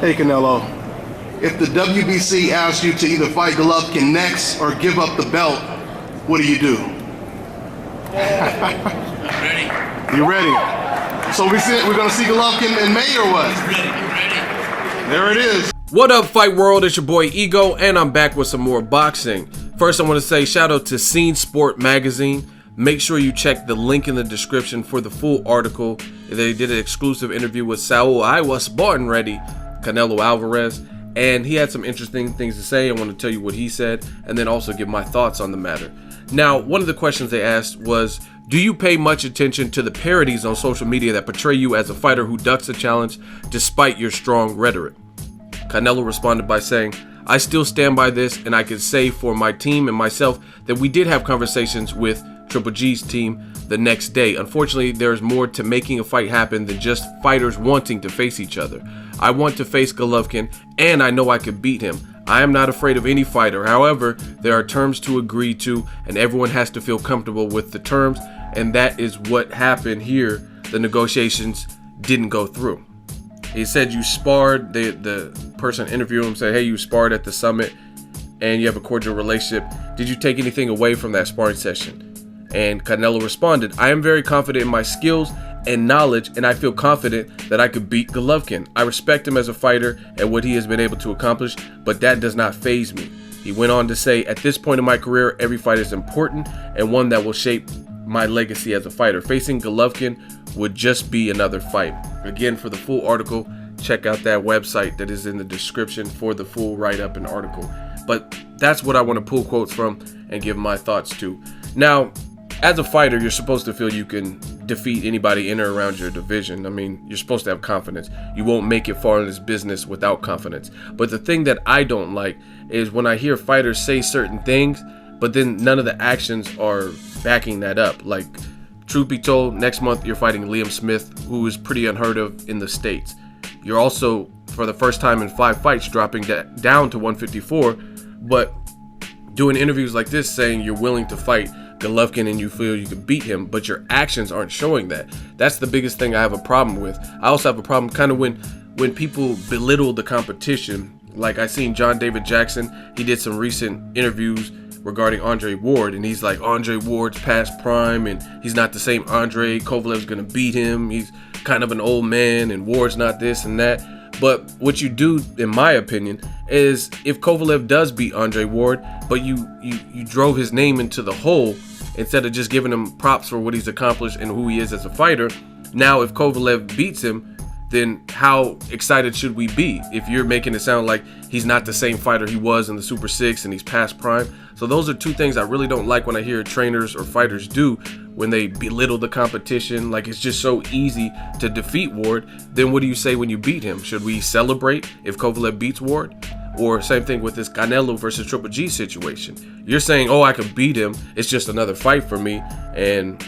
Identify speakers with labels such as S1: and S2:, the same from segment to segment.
S1: Hey Canelo, if the WBC asks you to either fight Golovkin next or give up the belt, what do you do?
S2: Ready.
S1: You ready? So we're gonna see Golovkin in May or what?
S2: Ready.
S1: There it is.
S3: What up, Fight World? It's your boy Ego, and I'm back with some more boxing. First, I want to say shout out to Scene Sport Magazine. Make sure you check the link in the description for the full article. They did an exclusive interview with Saul I was born ready, Canelo Alvarez, and he had some interesting things to say. I want to tell you what he said and then also give my thoughts on the matter. Now, one of the questions they asked was, do you pay much attention to the parodies on social media that portray you as a fighter who ducks a challenge despite your strong rhetoric? Canelo responded by saying, I still stand by this, and I can say for my team and myself that we did have conversations with Triple G's team the next day. Unfortunately, there's more to making a fight happen than just fighters wanting to face each other. I want to face Golovkin, and I know I could beat him. I am not afraid of any fighter. However, there are terms to agree to, and everyone has to feel comfortable with the terms, and that is what happened here. The negotiations didn't go through. He said you sparred, the person interviewing him said, hey, you sparred at the summit and you have a cordial relationship. Did you take anything away from that sparring session? And Canelo responded, I am very confident in my skills and knowledge, and I feel confident that I could beat Golovkin. I respect him as a fighter and what he has been able to accomplish, but that does not faze me. He went on to say, at this point in my career, every fight is important and one that will shape my legacy as a fighter. Facing Golovkin would just be another fight. Again, for the full article, check out that website that is in the description for the full write-up and article. But that's what I want to pull quotes from and give my thoughts to. Now, as a fighter, you're supposed to feel you can defeat anybody in or around your division. I mean, you're supposed to have confidence. You won't make it far in this business without confidence. But the thing that I don't like is when I hear fighters say certain things, but then none of the actions are backing that up. Like, truth be told, next month you're fighting Liam Smith, who is pretty unheard of in the States. You're also, for the first time in 5 fights, dropping down to 154, but doing interviews like this saying you're willing to fight Golovkin and you feel you could beat him, but your actions aren't showing that. That's the biggest thing I have a problem with. I also have a problem kind of when people belittle the competition. Like I seen John David Jackson, he did some recent interviews regarding Andre Ward, and he's like, Andre Ward's past prime and he's not the same Andre. Kovalev's gonna beat him. He's kind of an old man and Ward's not this and that. But what you do, in my opinion, is if Kovalev does beat Andre Ward, but you drove his name into the hole instead of just giving him props for what he's accomplished and who he is as a fighter. Now, if Kovalev beats him, then how excited should we be if you're making it sound like he's not the same fighter he was in the Super 6 and he's past prime? So those are two things I really don't like when I hear trainers or fighters do when they belittle the competition. Like, it's just so easy to defeat Ward. Then what do you say when you beat him? Should we celebrate if Kovalev beats Ward? Or same thing with this Canelo versus Triple G situation. You're saying, oh, I could beat him. It's just another fight for me and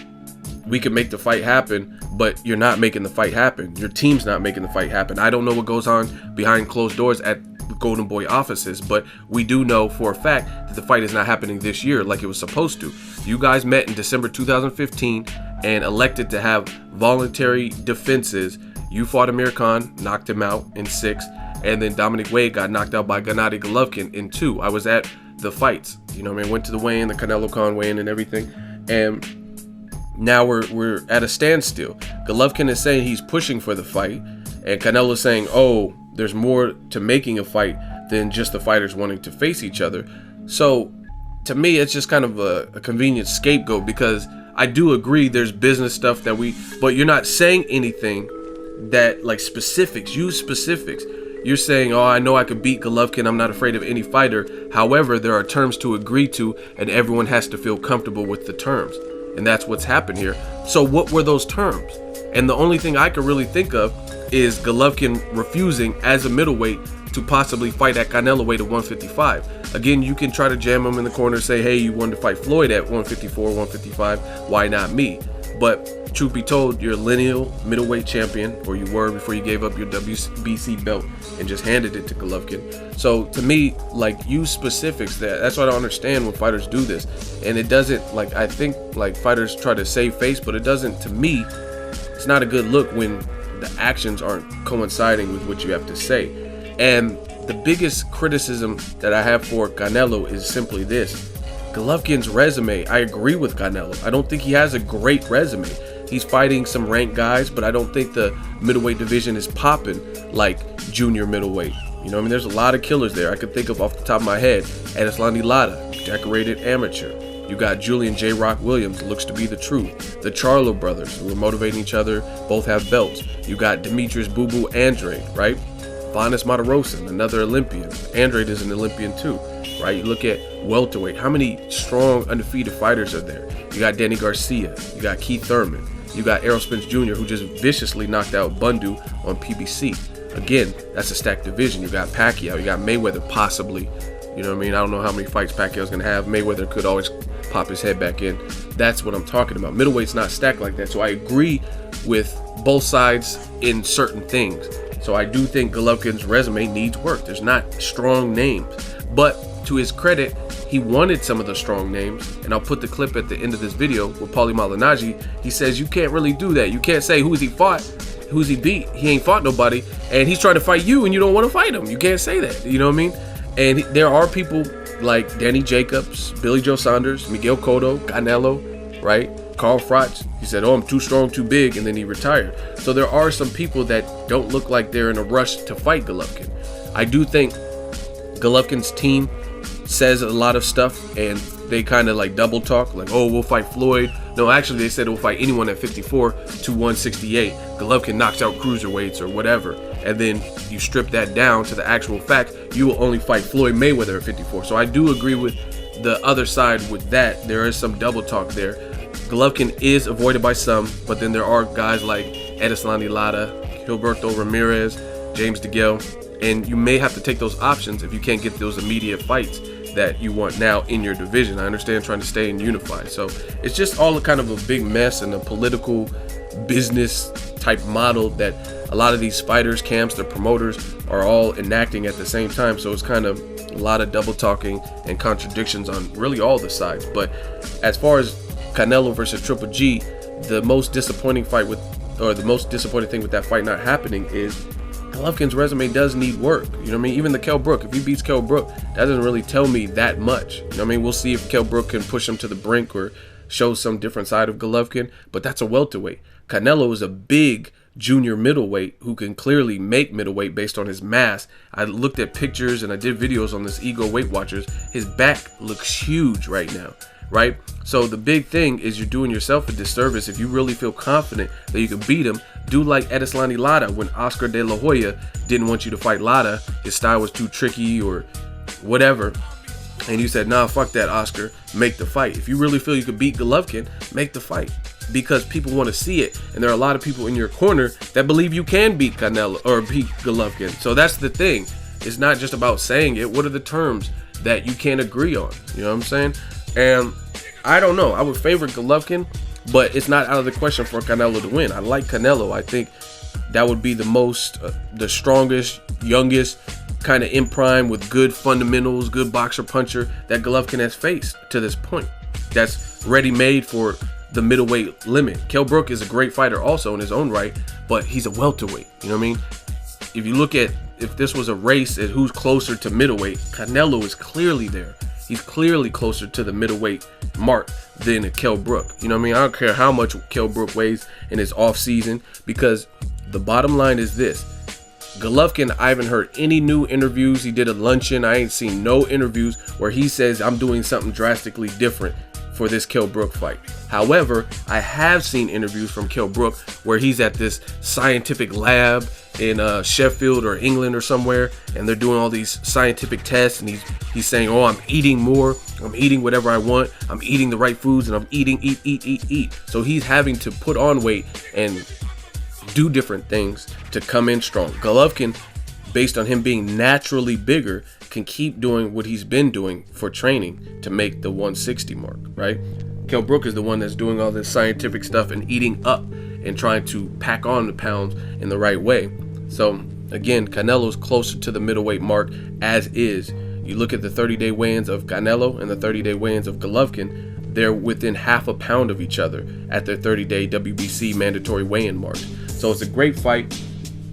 S3: we can make the fight happen, but you're not making the fight happen. Your team's not making the fight happen. I don't know what goes on behind closed doors at the Golden Boy offices, but we do know for a fact that the fight is not happening this year like it was supposed to. You guys met in December 2015 and elected to have voluntary defenses. You fought Amir Khan, knocked him out in 6, and then Dominic Wade got knocked out by Gennady Golovkin in 2. I was at the fights, you know what I mean? Went to the weigh-in, the Canelo Khan weigh-in and everything, and now we're at a standstill. Golovkin is saying he's pushing for the fight, and Canelo is saying, oh, there's more to making a fight than just the fighters wanting to face each other. So to me, it's just kind of a convenient scapegoat, because I do agree there's business stuff that but you're not saying anything that, like, specifics, use specifics. You're saying, oh, I know I could beat Golovkin. I'm not afraid of any fighter. However, there are terms to agree to, and everyone has to feel comfortable with the terms. And that's what's happened here. So what were those terms? And the only thing I could really think of is Golovkin refusing as a middleweight to possibly fight at Canelo weight at 155. Again, you can try to jam him in the corner, say, hey, you wanted to fight Floyd at 154, 155. Why not me? But truth be told, you're a lineal middleweight champion, or you were before you gave up your WBC belt and just handed it to Golovkin. So to me, like, use specifics. That's what I don't understand when fighters do this. And it doesn't, like, I think like fighters try to save face, but it doesn't, to me, it's not a good look when the actions aren't coinciding with what you have to say. And the biggest criticism that I have for Canelo is simply this. Golovkin's resume, I agree with Canelo. I don't think he has a great resume. He's fighting some ranked guys, but I don't think the middleweight division is popping like junior middleweight. You know what I mean? There's a lot of killers there. I could think of off the top of my head. Edeslandi Lara, decorated amateur. You got Julian J. Rock Williams, looks to be the truth. The Charlo brothers, who are motivating each other, both have belts. You got Demetrius Boo Boo Andrade, right? Vanes Matarosan, another Olympian. Andrade is an Olympian too, right? You look at welterweight. How many strong, undefeated fighters are there? You got Danny Garcia. You got Keith Thurman. You got Errol Spence Jr., who just viciously knocked out Bundu on PBC. Again, that's a stacked division. You got Pacquiao. You got Mayweather, possibly. You know what I mean? I don't know how many fights Pacquiao's going to have. Mayweather could always pop his head back in. That's what I'm talking about. Middleweight's not stacked like that. So I agree with both sides in certain things. So I do think Golovkin's resume needs work. There's not strong names. But to his credit, he wanted some of the strong names. And I'll put the clip at the end of this video with Paulie Malignaggi. He says you can't really do that. You can't say who's he fought, who's he beat. He ain't fought nobody. And he's trying to fight you and you don't want to fight him. You can't say that. You know what I mean? And there are people like Danny Jacobs, Billy Joe Saunders, Miguel Cotto, Canelo, right? Carl Froch, he said, oh, I'm too strong, too big, and then he retired. So there are some people that don't look like they're in a rush to fight Golovkin. I do think Golovkin's team says a lot of stuff, and they kind of like double talk, like, oh, we'll fight Floyd. No, actually, they said we'll fight anyone at 54 to 168. Golovkin knocks out cruiserweights or whatever. And then you strip that down to the actual fact, you will only fight Floyd Mayweather at 54. So I do agree with the other side with that. There is some double talk there. Golovkin is avoided by some, but then there are guys like Edeslandi Lara, Gilberto Ramirez, James DeGale, and you may have to take those options if you can't get those immediate fights that you want now in your division. I understand trying to stay and unify. So it's just all kind of a big mess and a political business type model that a lot of these fighters, camps, the promoters are all enacting at the same time. So it's kind of a lot of double talking and contradictions on really all the sides. But as far as Canelo versus Triple G, the most disappointing thing with that fight not happening is Golovkin's resume does need work. You know what I mean? Even the Kell Brook, if he beats Kell Brook, that doesn't really tell me that much. You know what I mean? We'll see if Kell Brook can push him to the brink or show some different side of Golovkin, but that's a welterweight. Canelo is a big junior middleweight who can clearly make middleweight based on his mass. I looked at pictures and I did videos on this Ego Weight Watchers. His back looks huge right now, right? So the big thing is you're doing yourself a disservice if you really feel confident that you can beat him. Do like Edeslandi Lara when Oscar De La Hoya didn't want you to fight Lara. His style was too tricky or whatever. And you said, nah, fuck that, Oscar. Make the fight. If you really feel you could beat Golovkin, make the fight. Because people want to see it. And there are a lot of people in your corner that believe you can beat Canelo or beat Golovkin. So that's the thing. It's not just about saying it. What are the terms that you can't agree on? You know what I'm saying? And I don't know. I would favor Golovkin, but it's not out of the question for Canelo to win. I like Canelo. I think that would be the most, the strongest, youngest, kind of in prime with good fundamentals, good boxer puncher that Golovkin has faced to this point. That's ready-made for the middleweight limit. Kell Brook is a great fighter also in his own right, but he's a welterweight. You know what I mean? If you look at, if this was a race at who's closer to middleweight, Canelo is clearly there. He's clearly closer to the middleweight mark than a Kell Brook. You know what I mean? I don't care how much Kell Brook weighs in his off season, because the bottom line is this. Golovkin, I haven't heard any new interviews. He did a luncheon. I ain't seen no interviews where he says I'm doing something drastically different for this Kell Brook fight. However, I have seen interviews from Kell Brook where he's at this scientific lab in Sheffield or England or somewhere, and they're doing all these scientific tests, and he's saying, oh, I'm eating more, I'm eating whatever I want, I'm eating the right foods, and I'm eat. So he's having to put on weight and do different things to come in strong. Golovkin, based on him being naturally bigger, can keep doing what he's been doing for training to make the 160 mark, right? Kell Brook is the one that's doing all this scientific stuff and eating up and trying to pack on the pounds in the right way. So again, Canelo's closer to the middleweight mark as is. You look at the 30-day weigh-ins of Canelo and the 30-day weigh-ins of Golovkin, they're within half a pound of each other at their 30-day WBC mandatory weigh-in marks. So it's a great fight.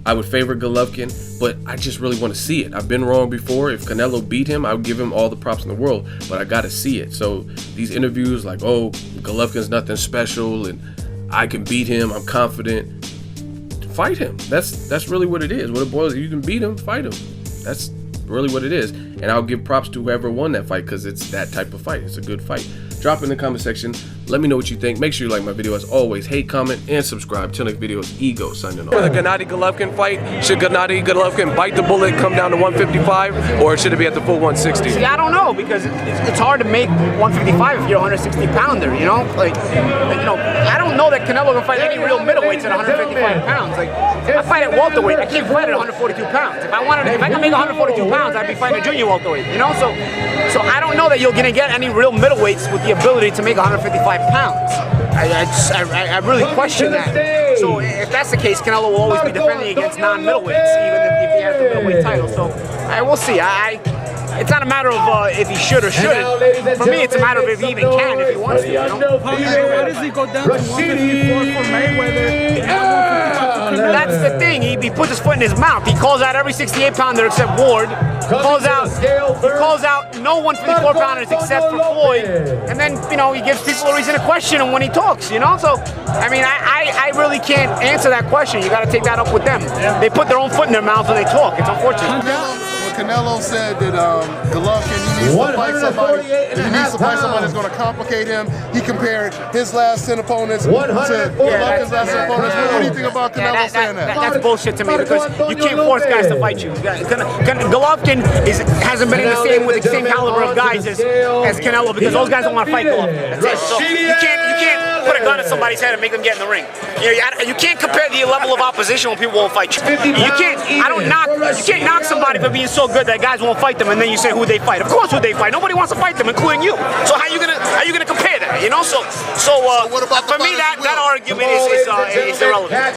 S3: I would favor Golovkin, but I just really want to see it. I've been wrong before. If Canelo beat him, I would give him all the props in the world, but I got to see it. So these interviews like, oh, Golovkin's nothing special and I can beat him, I'm confident. Fight him. That's really what it is. What it boils, you can beat him, fight him. That's really what it is. And I'll give props to whoever won that fight because it's that type of fight. It's a good fight. Drop in the comment section. Let me know what you think. Make sure you like my video as always. Hate, comment, and subscribe. Till next video, it's Ego signing off. For the Gennady-Golovkin fight, should Gennady-Golovkin bite the bullet, come down to 155, or should it be at the full 160?
S4: See, I don't know, because it's hard to make 155 if you're a 160 pounder, you know? Like, you know, I don't know that Canelo can fight any real middleweights at 155 pounds. Like, I fight at welterweight, I can't fight at 142 pounds. If I can make 142 pounds, I'd be fighting a junior welterweight, you know? So I don't know that you're gonna get any real middleweights with the ability to make 155 pounds. I really question that. So if that's the case, Canelo will always be defending against non-middleweights, even if he has the middleweight title. So we'll see. It's not a matter of if he should or shouldn't. For me, it's a matter of if he even can, if he wants to. You know?
S5: Why does he go down to 154 for Mayweather?
S4: That's the thing. He puts his foot in his mouth. He calls out every 68-pounder except Ward. He calls out no 154-pounders except for Floyd. And then, you know, he gives people a reason to question him when he talks, you know? So, I mean, I really can't answer that question. You got to take that up with them. They put their own foot in their mouth when they talk. It's unfortunate.
S1: Canelo said that Golovkin, he needs to fight somebody. He needs to fight somebody that's going to complicate him. He compared his last 10 opponents to Golovkin's last 10 opponents. What do you think about Canelo saying that?
S4: That's bullshit to me, because you can't force guys to fight you. Golovkin hasn't been in with the same caliber of guys as Canelo, because those guys don't want to fight Golovkin. That's it. So you can't put a gun at somebody's head and make them get in the ring. You can't compare the level of opposition when people won't fight you. You can't knock somebody for being so good that guys won't fight them, and then you say who they fight. Of course, who they fight. Nobody wants to fight them, including you. So how you gonna compare that? You know. So what about for me that argument is irrelevant.